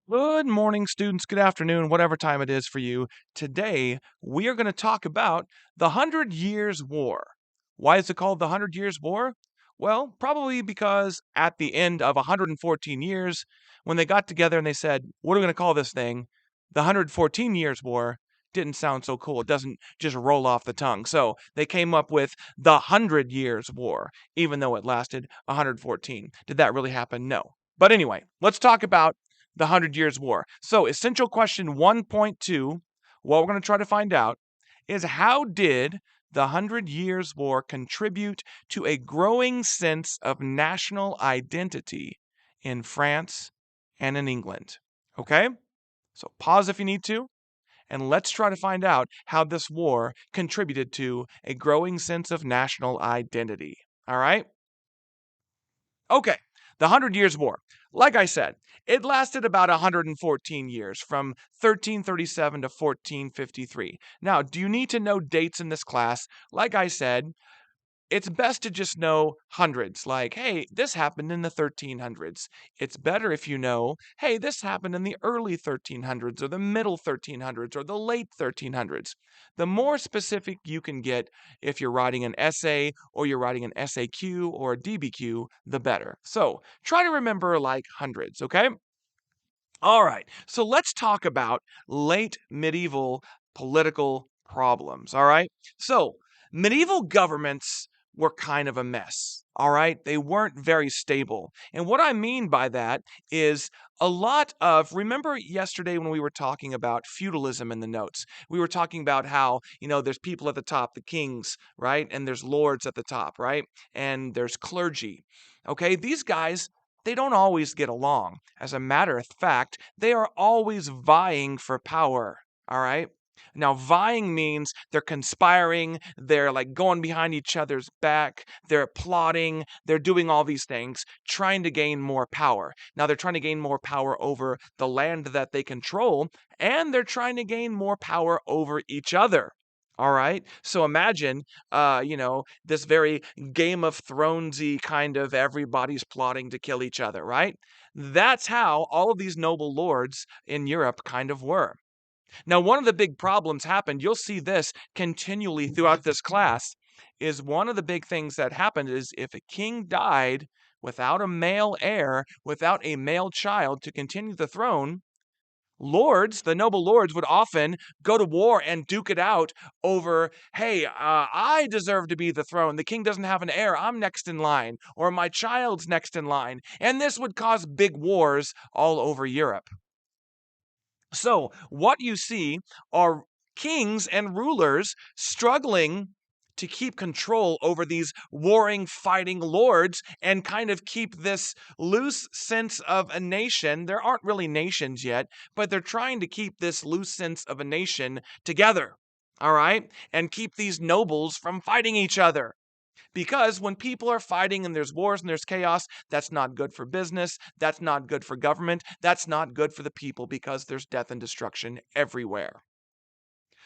Good morning, students. Good afternoon, whatever time it is for you. Today, we are going to talk about the Hundred Years' War. Why is it called the Hundred Years' War? Well, probably because at the end of 114 years, when they got together and they said, what are we going to call this thing? The 114 Years' War didn't sound so cool. It doesn't just roll off the tongue. So they came up with the Hundred Years' War, even though it lasted 114. Did that really happen? No. But anyway, let's talk about the Hundred Years' War. So, essential question 1.2, what we're going to try to find out is how did the Hundred Years' War contribute to a growing sense of national identity in France and in England? Okay? So, pause if you need to, and let's try to find out how this war contributed to a growing sense of national identity. All right? Okay, the Hundred Years' War. Like I said, it lasted about 114 years, from 1337 to 1453. Now, do you need to know dates in this class? Like I said, it's best to just know hundreds, like, hey, this happened in the 1300s. It's better if you know, hey, this happened in the early 1300s or the middle 1300s or the late 1300s. The more specific you can get if you're writing an essay or you're writing an SAQ or a DBQ, the better. So try to remember like hundreds, okay? All right, so let's talk about late medieval political problems, all right? So, medieval governments were kind of a mess, all right? They weren't very stable. And what I mean by that is remember yesterday when we were talking about feudalism in the notes? We were talking about how, there's people at the top, the kings, right? And there's lords at the top, right? And there's clergy. Okay, these guys, they don't always get along. As a matter of fact, they are always vying for power. All right. Now, vying means they're conspiring, they're like going behind each other's back, they're plotting, they're doing all these things, trying to gain more power. Now, they're trying to gain more power over the land that they control, and they're trying to gain more power over each other. All right. So imagine, this very Game of Thronesy kind of everybody's plotting to kill each other, right? That's how all of these noble lords in Europe kind of were. Now, one of the big problems happened, you'll see this continually throughout this class, is one of the big things that happened is if a king died without a male heir, without a male child to continue the throne, lords, the noble lords, would often go to war and duke it out over, hey, I deserve to be the throne. The king doesn't have an heir. I'm next in line, or my child's next in line. And this would cause big wars all over Europe. So, what you see are kings and rulers struggling to keep control over these warring, fighting lords and kind of keep this loose sense of a nation. There aren't really nations yet, but they're trying to keep this loose sense of a nation together. All right? And keep these nobles from fighting each other. Because when people are fighting and there's wars and there's chaos, that's not good for business. That's not good for government. That's not good for the people because there's death and destruction everywhere.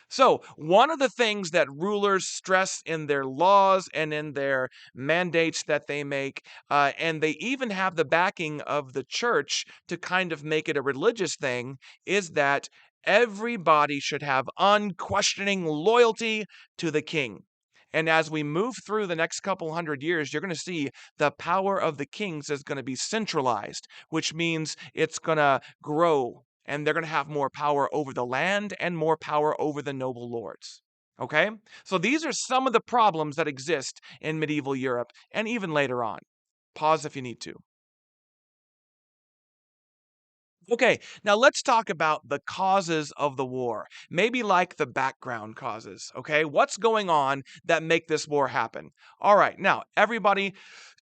So, one of the things that rulers stress in their laws and in their mandates that they make, and they even have the backing of the church to kind of make it a religious thing, is that everybody should have unquestioning loyalty to the king. And as we move through the next couple hundred years, you're going to see the power of the kings is going to be centralized, which means it's going to grow and they're going to have more power over the land and more power over the noble lords. Okay? So these are some of the problems that exist in medieval Europe and even later on. Pause if you need to. Okay, now let's talk about the causes of the war. Maybe like the background causes, okay? What's going on that make this war happen? All right, now everybody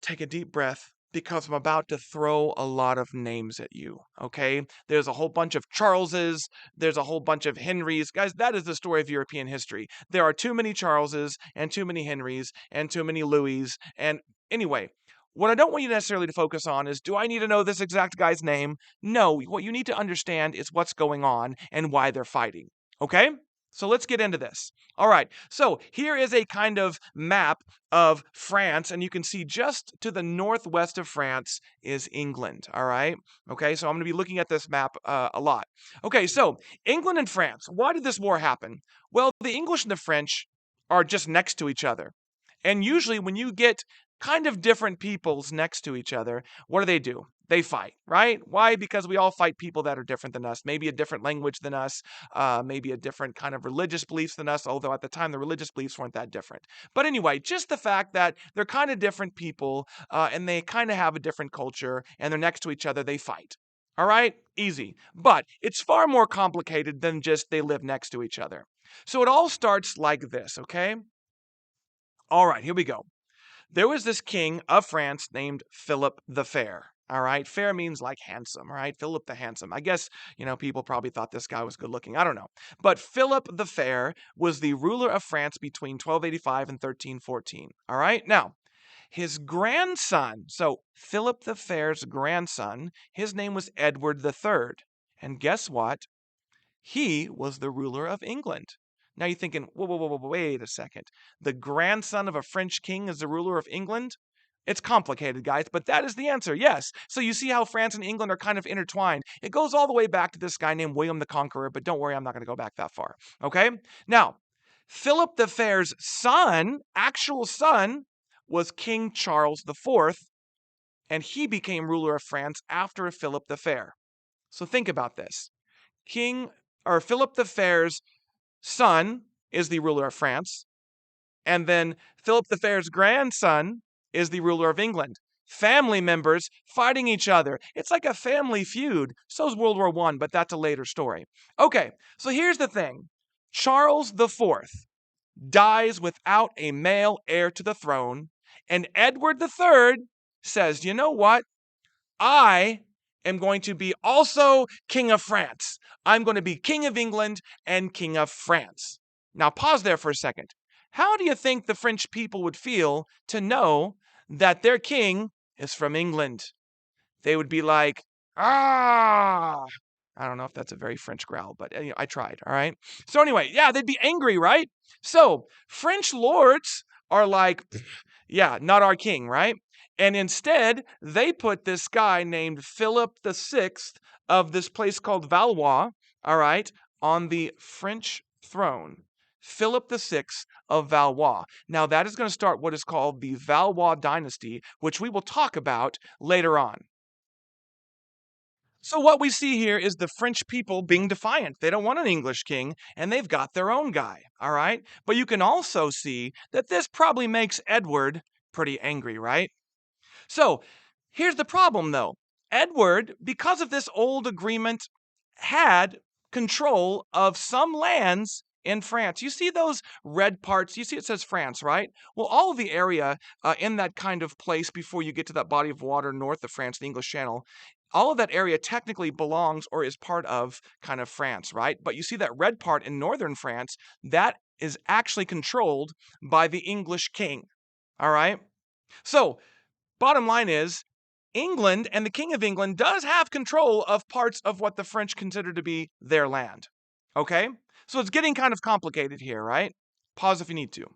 take a deep breath because I'm about to throw a lot of names at you, okay? There's a whole bunch of Charleses, there's a whole bunch of Henrys. Guys, that is the story of European history. There are too many Charleses and too many Henrys and too many Louis. And anyway, what I don't want you necessarily to focus on is, do I need to know this exact guy's name? No, what you need to understand is what's going on and why they're fighting. Okay? So let's get into this. All right. So here is a kind of map of France, and you can see just to the northwest of France is England. All right. Okay. So I'm going to be looking at this map a lot. Okay. So England and France. Why did this war happen? Well, the English and the French are just next to each other. And usually, when you get kind of different peoples next to each other, what do? They fight, right? Why? Because we all fight people that are different than us, maybe a different language than us, maybe a different kind of religious beliefs than us, although at the time the religious beliefs weren't that different. But anyway, just the fact that they're kind of different people and they kind of have a different culture and they're next to each other, they fight. All right? Easy. But it's far more complicated than just they live next to each other. So it all starts like this, okay? All right, here we go. There was this king of France named Philip the Fair. All right, fair means like handsome, right? Philip the Handsome. I guess, people probably thought this guy was good looking. I don't know. But Philip the Fair was the ruler of France between 1285 and 1314. All right, now, his grandson, so Philip the Fair's grandson, his name was Edward the Third. And guess what? He was the ruler of England. Now you're thinking, whoa, wait a second. The grandson of a French king is the ruler of England? It's complicated, guys, but that is the answer, yes. So you see how France and England are kind of intertwined. It goes all the way back to this guy named William the Conqueror, but don't worry, I'm not going to go back that far. Okay? Now, Philip the Fair's son, actual son, was King Charles IV, and he became ruler of France after Philip the Fair. So think about this. Philip the Fair's son is the ruler of France, and then Philip the Fair's grandson is the ruler of England. Family members fighting each other. It's like a family feud. So's World War I, but that's a later story. Okay, so here's the thing. Charles IV dies without a male heir to the throne, and Edward III says, you know what? I am going to be also king of France. I'm going to be king of England and king of France. Now, pause there for a second. How do you think the French people would feel to know that their king is from England? They would be like, ah. I don't know if that's a very French growl, but I tried, all right? So anyway, yeah, they'd be angry, right? So French lords are like, yeah, not our king, right? And instead, they put this guy named Philip VI of this place called Valois, all right, on the French throne. Philip VI of Valois. Now, that is going to start what is called the Valois dynasty, which we will talk about later on. So what we see here is the French people being defiant. They don't want an English king, and they've got their own guy, all right? But you can also see that this probably makes Edward pretty angry, right? So here's the problem, though. Edward, because of this old agreement, had control of some lands in France. You see those red parts? You see it says France, right? Well, all of the area in that kind of place before you get to that body of water north of France, the English Channel, all of that area technically belongs or is part of kind of France, right? But you see that red part in northern France, that is actually controlled by the English king, all right? So bottom line is, England and the King of England does have control of parts of what the French consider to be their land. Okay? So it's getting kind of complicated here, right? Pause if you need to.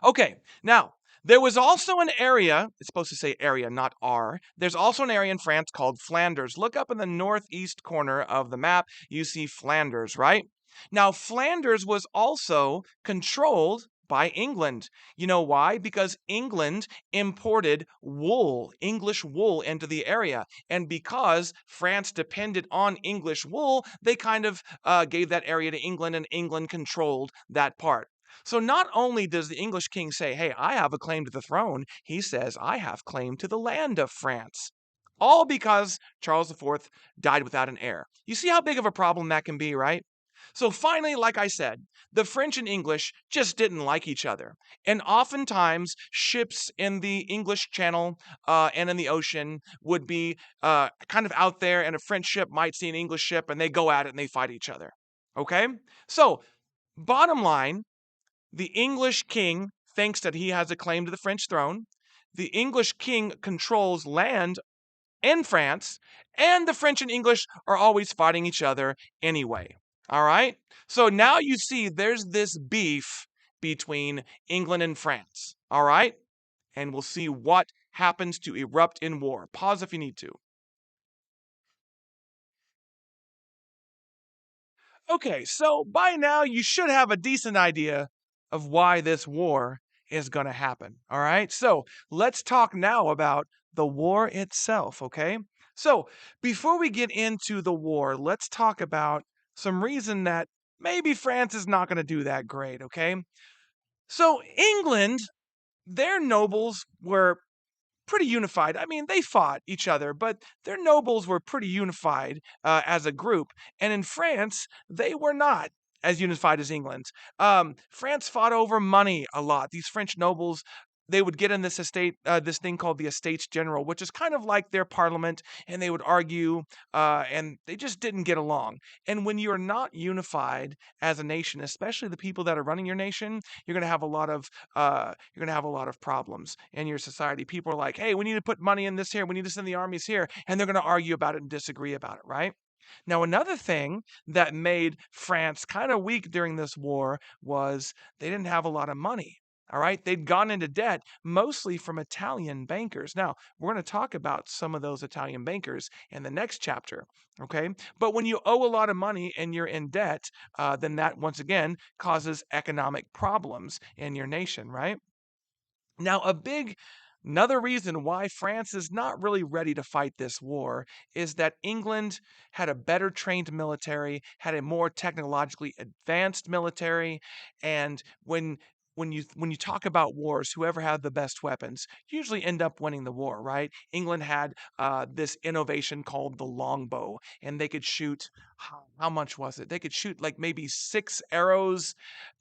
Okay, now, there was also an area, it's supposed to say area, not R. There's also an area in France called Flanders. Look up in the northeast corner of the map, you see Flanders, right? Now, Flanders was also controlled by England. You know why? Because England imported wool, English wool, into the area. And because France depended on English wool, they kind of gave that area to England, and England controlled that part. So not only does the English king say, hey, I have a claim to the throne, he says, I have claim to the land of France. All because Charles IV died without an heir. You see how big of a problem that can be, right? So finally, like I said, the French and English just didn't like each other. And oftentimes, ships in the English Channel and in the ocean would be kind of out there, and a French ship might see an English ship, and they go at it and they fight each other. Okay? So, bottom line, the English king thinks that he has a claim to the French throne. The English king controls land in France, and the French and English are always fighting each other anyway. All right. So now you see there's this beef between England and France. All right. And we'll see what happens to erupt in war. Pause if you need to. Okay, so by now you should have a decent idea of why this war is going to happen. All right, so let's talk now about the war itself, okay? So before we get into the war, let's talk about some reason that maybe France is not going to do that great, okay? So England, their nobles were pretty unified. I mean, they fought each other, but their nobles were pretty unified as a group. And in France, they were not as unified as England. France fought over money a lot. These French nobles. They would get in this estate, this thing called the Estates General, which is kind of like their parliament, and they would argue, and they just didn't get along. And when you're not unified as a nation, especially the people that are running your nation, you're going to have a lot of problems in your society. People are like, hey, we need to put money in this here. We need to send the armies here. And they're going to argue about it and disagree about it, right? Now, another thing that made France kind of weak during this war was they didn't have a lot of money. All right. They'd gone into debt mostly from Italian bankers. Now, we're going to talk about some of those Italian bankers in the next chapter. Okay. But when you owe a lot of money and you're in debt, then that once again causes economic problems in your nation, right? Now, another reason why France is not really ready to fight this war is that England had a better trained military, had a more technologically advanced military, and when you talk about wars, whoever had the best weapons usually end up winning the war, right? England had this innovation called the longbow, and they could shoot. How much was it? They could shoot like maybe 6 arrows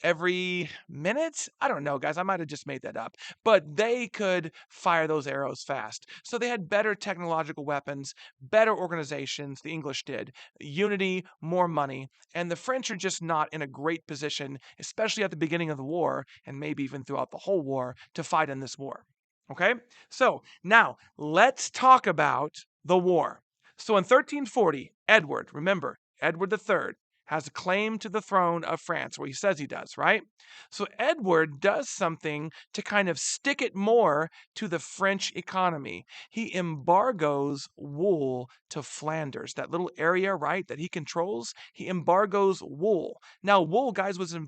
every minute. I don't know, guys. I might have just made that up, but they could fire those arrows fast. So they had better technological weapons, better organizations. The English did unity, more money, and the French are just not in a great position, especially at the beginning of the war, and maybe even throughout the whole war, to fight in this war. Okay? So now let's talk about the war. So in 1340, Edward, remember, Edward III, has a claim to the throne of France, where he says he does, right? So Edward does something to kind of stick it more to the French economy. He embargoes wool to Flanders, that little area, right, that he controls. He embargoes wool. Now, wool, guys, was a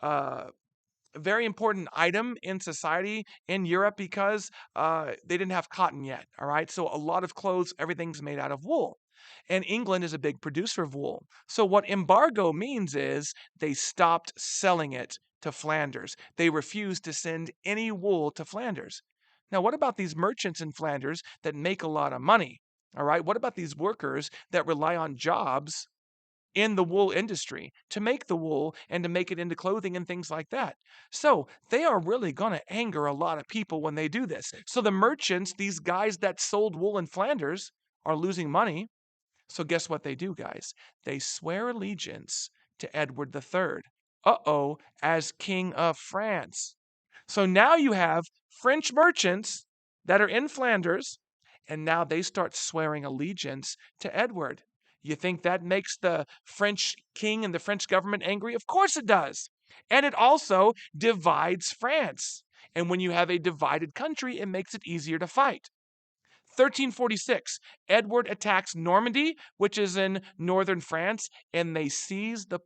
uh, very important item in society in Europe because they didn't have cotton yet. All right. So a lot of clothes, everything's made out of wool. And England is a big producer of wool. So what embargo means is they stopped selling it to Flanders. They refused to send any wool to Flanders. Now, what about these merchants in Flanders that make a lot of money? All right. What about these workers that rely on jobs in the wool industry to make the wool and to make it into clothing and things like that? So they are really going to anger a lot of people when they do this. So the merchants, these guys that sold wool in Flanders, are losing money. So guess what they do, guys? They swear allegiance to Edward III. Uh-oh, as King of France. So now you have French merchants that are in Flanders, and now they start swearing allegiance to Edward. You think that makes the French king and the French government angry? Of course it does. And it also divides France. And when you have a divided country, it makes it easier to fight. 1346, Edward attacks Normandy, which is in northern France, and they seize the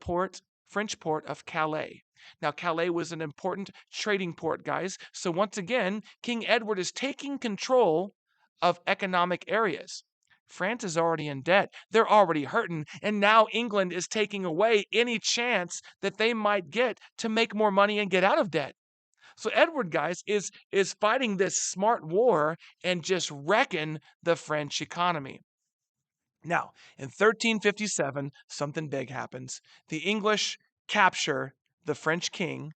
French port of Calais. Now, Calais was an important trading port, guys. So once again, King Edward is taking control of economic areas. France is already in debt. They're already hurting. And now England is taking away any chance that they might get to make more money and get out of debt. So Edward, guys, is fighting this smart war and just wrecking the French economy. Now, in 1357, something big happens. The English capture the French king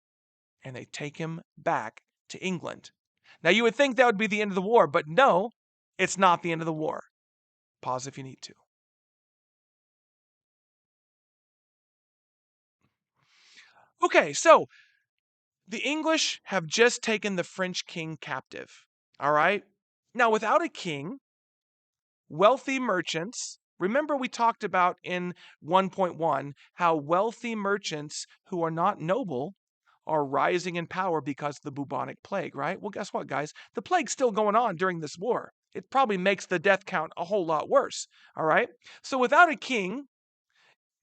and they take him back to England. Now, you would think that would be the end of the war, but no, it's not the end of the war. Pause if you need to. Okay, so the English have just taken the French king captive. All right? Now, without a king, wealthy merchants Remember, we talked about in 1.1 how wealthy merchants who are not noble are rising in power because of the bubonic plague, right? Well, guess what, guys? The plague's still going on during this war. It probably makes the death count a whole lot worse, all right? So without a king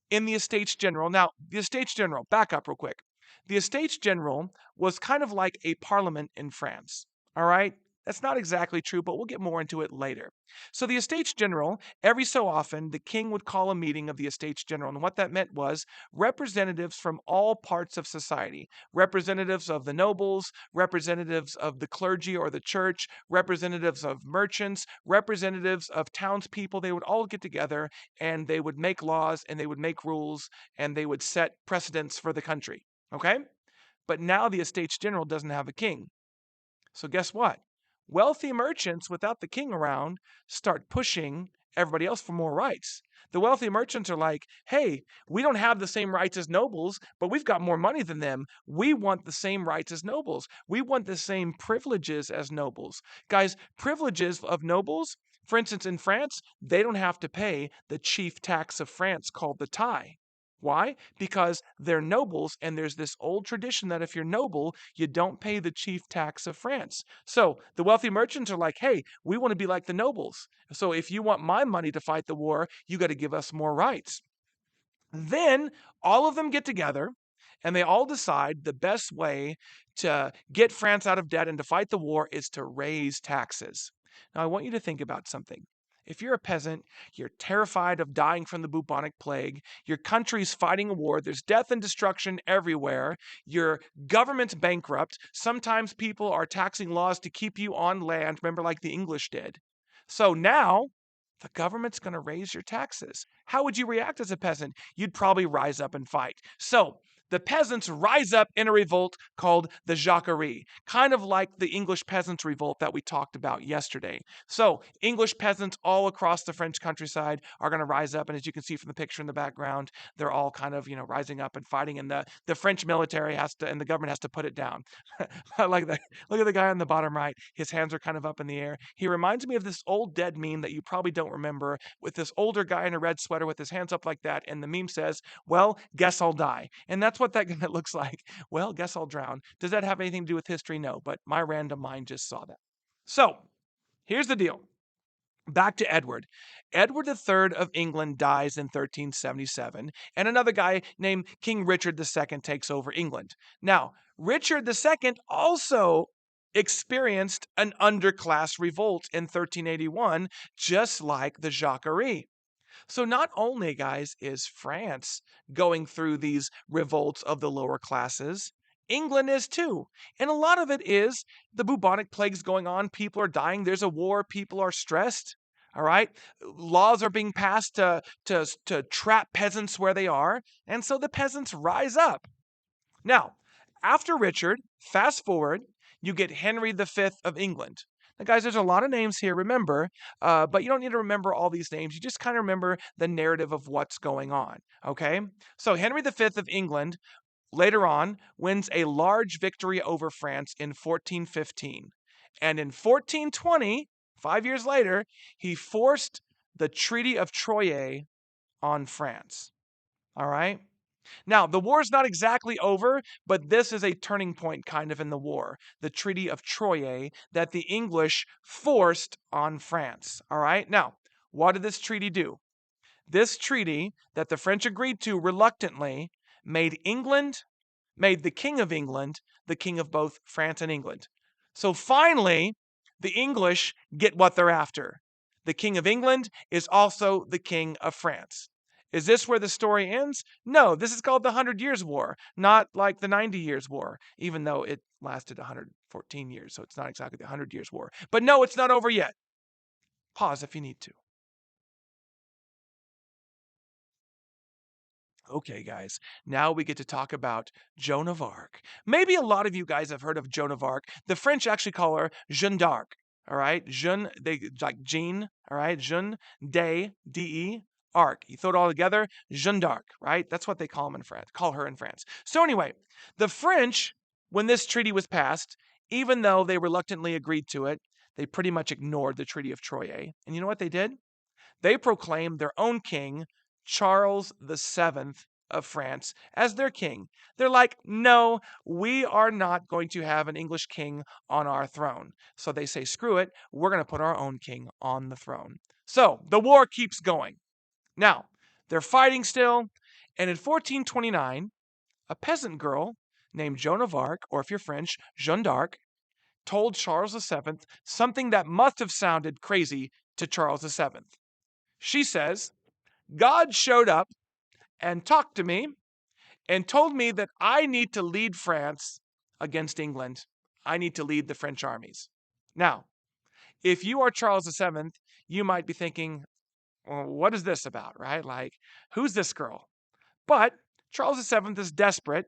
in the Estates General, now, the Estates General, back up real quick. The Estates General was kind of like a parliament in France, all right? That's not exactly true, but we'll get more into it later. So, the Estates General, every so often, the king would call a meeting of the Estates General. And what that meant was representatives from all parts of society, representatives of the nobles, representatives of the clergy or the church, representatives of merchants, representatives of townspeople. They would all get together and they would make laws and they would make rules and they would set precedents for the country. Okay? But now the Estates General doesn't have a king. So guess what? Wealthy merchants without the king around start pushing everybody else for more rights. The wealthy merchants are like, hey, we don't have the same rights as nobles, but we've got more money than them. We want the same rights as nobles. We want the same privileges as nobles. Guys, privileges of nobles, for instance, in France, they don't have to pay the chief tax of France called the tie. Why? Because they're nobles, and there's this old tradition that if you're noble, you don't pay the chief tax of France. So the wealthy merchants are like, hey, we want to be like the nobles. So if you want my money to fight the war, you got to give us more rights. Then all of them get together and they all decide the best way to get France out of debt and to fight the war is to raise taxes. Now, I want you to think about something. If you're a peasant, you're terrified of dying from the bubonic plague, your country's fighting a war, there's death and destruction everywhere, your government's bankrupt, sometimes people are taxing laws to keep you on land, remember, like the English did. So now the government's going to raise your taxes. How would you react as a peasant? You'd probably rise up and fight. So the peasants rise up in a revolt called the Jacquerie, kind of like the English peasants' revolt that we talked about yesterday. So English peasants all across the French countryside are going to rise up, and as you can see from the picture in the background, they're all kind of rising up and fighting, and the French military has to, and the government has to put it down. I like that. Look at the guy on the bottom right. His hands are kind of up in the air. He reminds me of this old dead meme that you probably don't remember, with this older guy in a red sweater with his hands up like that, and the meme says, well, guess I'll die. And that's what that guy looks like. Well, guess I'll drown. Does that have anything to do with history? No, but my random mind just saw that. So here's the deal. Back to Edward. Edward III of England dies in 1377, and another guy named King Richard II takes over England. Now, Richard II also experienced an underclass revolt in 1381, just like the Jacquerie. So not only, guys, is France going through these revolts of the lower classes, England is too. And a lot of it is the bubonic plagues going on. People are dying. There's a war. People are stressed. All right. Laws are being passed to trap peasants where they are. And so the peasants rise up. Now, after Richard, fast forward, you get Henry V of England. Now, guys, there's a lot of names here, remember, but you don't need to remember all these names. You just kind of remember the narrative of what's going on, okay? So Henry V of England, later on, wins a large victory over France in 1415. And in 1420, 5 years later, he forced the Treaty of Troyes on France, all right? Now, the war is not exactly over, but this is a turning point kind of in the war, the Treaty of Troyes that the English forced on France. All right. Now, what did this treaty do? This treaty that the French agreed to reluctantly made the King of England the king of both France and England. So finally, the English get what they're after. The King of England is also the King of France. Is this where the story ends? No, this is called the 100 Years' War, not like the 90 Years' War, even though it lasted 114 years, so it's not exactly the 100 Years' War. But no, it's not over yet. Pause if you need to. Okay, guys, now we get to talk about Joan of Arc. Maybe a lot of you guys have heard of Joan of Arc. The French actually call her Jeanne d'Arc. All right, Jeanne, they like Jean. All right, Jeanne de Arc. You throw it all together, Jeanne d'Arc. Right, that's what they call them in France. Call her in France. So anyway, the French, when this treaty was passed, even though they reluctantly agreed to it, they pretty much ignored the Treaty of Troyes. And you know what they did? They proclaimed their own king, Charles VII of France, as their king. They're like, no, we are not going to have an English king on our throne. So they say, screw it, we're going to put our own king on the throne. So the war keeps going. Now, they're fighting still, and in 1429, a peasant girl named Joan of Arc, or if you're French, Jeanne d'Arc, told Charles VII something that must have sounded crazy to Charles VII. She says, God showed up and talked to me and told me that I need to lead France against England. I need to lead the French armies. Now, if you are Charles VII, you might be thinking, well, what is this about, right? Like, who's this girl? But Charles VII is desperate,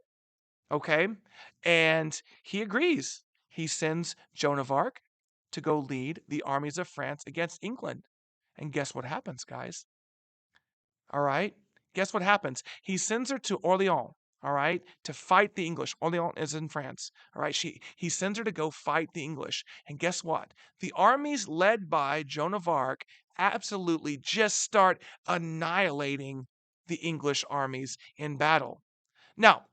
okay? And he agrees. He sends Joan of Arc to go lead the armies of France against England. And guess what happens, guys? All right? Guess what happens? He sends her to Orleans, all right, to fight the English. Orleans is in France, all right? He sends her to go fight the English. And guess what? The armies led by Joan of Arc absolutely just start annihilating the English armies in battle. Now,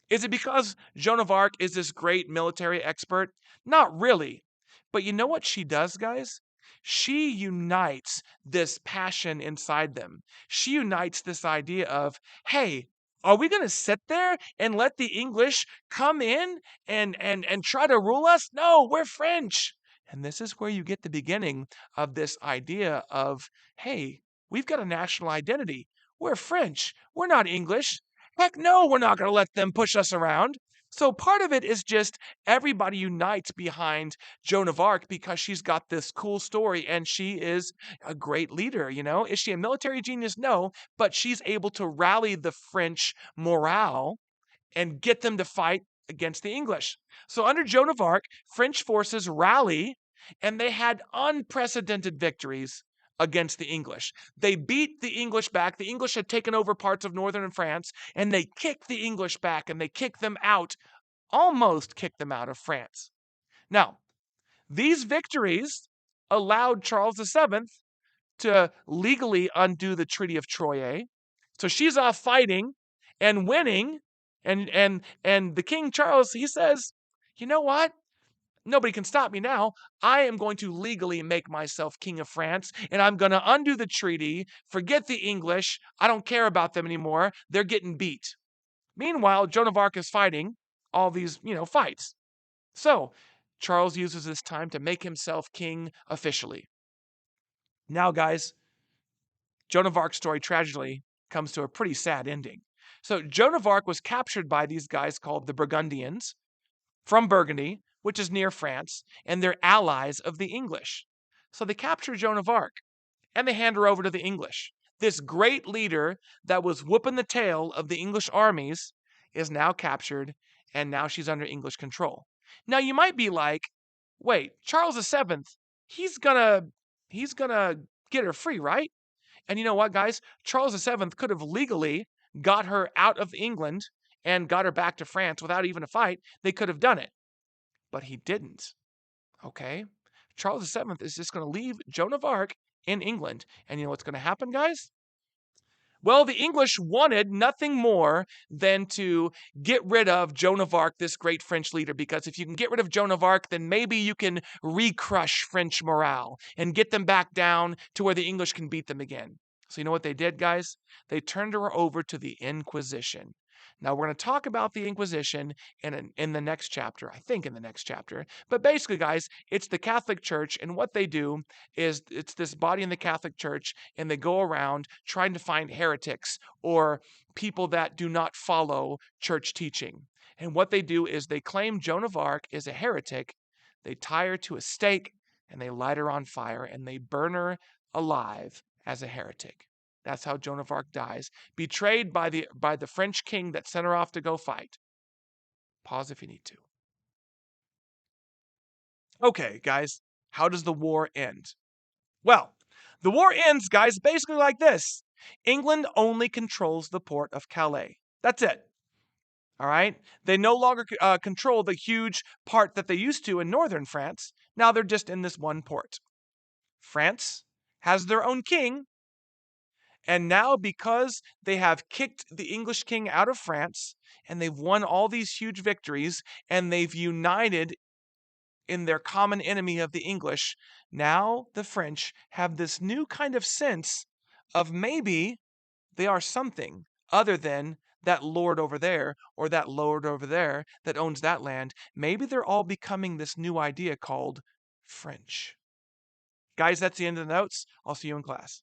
is it because Joan of Arc is this great military expert? Not really. But you know what she does, guys? She unites this passion inside them. She unites this idea of, hey, are we going to sit there and let the English come in and try to rule us? No, we're French. And this is where you get the beginning of this idea of, hey, we've got a national identity. We're French. We're not English. Heck no, we're not going to let them push us around. So part of it is just everybody unites behind Joan of Arc because she's got this cool story and she is a great leader, you know? Is she a military genius? No, but she's able to rally the French morale and get them to fight against the English. So under Joan of Arc, French forces rally and they had unprecedented victories against the English. They beat the English back. The English had taken over parts of northern France and they kicked the English back and they kicked them out, almost kicked them out of France. Now, these victories allowed Charles VII to legally undo the Treaty of Troyes. So she's off fighting and winning, and the King Charles, he says, you know what? Nobody can stop me now. I am going to legally make myself King of France, and I'm going to undo the treaty, forget the English. I don't care about them anymore. They're getting beat. Meanwhile, Joan of Arc is fighting all these, fights. So Charles uses this time to make himself king officially. Now, guys, Joan of Arc's story tragically comes to a pretty sad ending. So Joan of Arc was captured by these guys called the Burgundians from Burgundy, which is near France, and they're allies of the English. So they capture Joan of Arc and they hand her over to the English. This great leader that was whooping the tail of the English armies is now captured and now she's under English control. Now you might be like, wait, Charles VII, he's gonna get her free, right? And you know what, guys? Charles VII could have legally got her out of England and got her back to France without even a fight. They could have done it. But he didn't. Okay? Charles VII is just going to leave Joan of Arc in England. And you know what's going to happen, guys? Well, the English wanted nothing more than to get rid of Joan of Arc, this great French leader, because if you can get rid of Joan of Arc, then maybe you can recrush French morale and get them back down to where the English can beat them again. So you know what they did, guys? They turned her over to the Inquisition. Now, we're going to talk about the Inquisition in the next chapter, I think in the next chapter. But basically, guys, it's the Catholic Church, and what they do is it's this body in the Catholic Church, and they go around trying to find heretics or people that do not follow church teaching. And what they do is they claim Joan of Arc is a heretic, they tie her to a stake, and they light her on fire, and they burn her alive as a heretic. That's how Joan of Arc dies, betrayed by the French king that sent her off to go fight. Pause if you need to. Okay, guys, how does the war end? Well, the war ends, guys, basically like this. England only controls the port of Calais. That's it. All right? They no longer control the huge part that they used to in northern France. Now they're just in this one port. France has their own king, And now, because they have kicked the English king out of France and they've won all these huge victories and they've united in their common enemy of the English, now the French have this new kind of sense of maybe they are something other than that lord over there or that lord over there that owns that land. Maybe they're all becoming this new idea called French. Guys, that's the end of the notes. I'll see you in class.